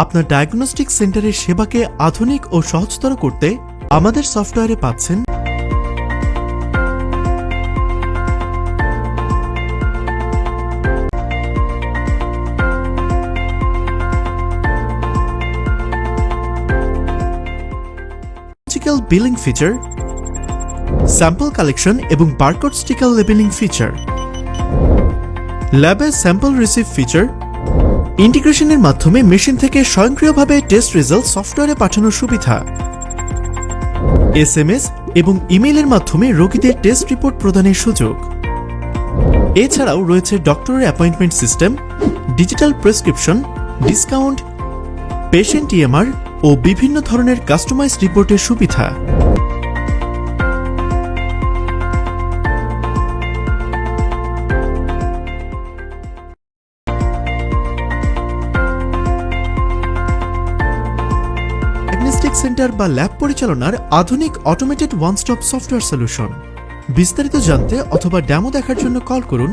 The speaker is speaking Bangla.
আপনার ডায়াগনস্টিক সেন্টারের সেবাকে আধুনিক ও সহজতর করতে আমাদের সফটওয়্যারে পাচ্ছেন বিলিং ফিচার, স্যাম্পল কালেকশন এবং বারকোড স্টিকার লেবেলিং ফিচার, ল্যাবে স্যাম্পল রিসিভ ফিচার, ইন্টিগ্রেশনের মাধ্যমে মেশিন থেকে স্বয়ংক্রিয়ভাবে টেস্ট রেজাল্ট সফটওয়্যারে পাঠানোর সুবিধা, এসএমএস এবং ইমেইলের মাধ্যমে রোগীদের টেস্ট রিপোর্ট প্রদানের সুযোগ। এছাড়াও রয়েছে ডক্টরের appointment system, digital prescription, discount, patient EMR ও বিভিন্ন ধরনের কাস্টমাইজড রিপোর্টের সুবিধা। ডায়াগনস্টিক সেন্টার বা ল্যাব পরিচালনার আধুনিক automated one stop software solution. বিস্তারিত জানতে অথবা ডেমো দেখার জন্য কল করুন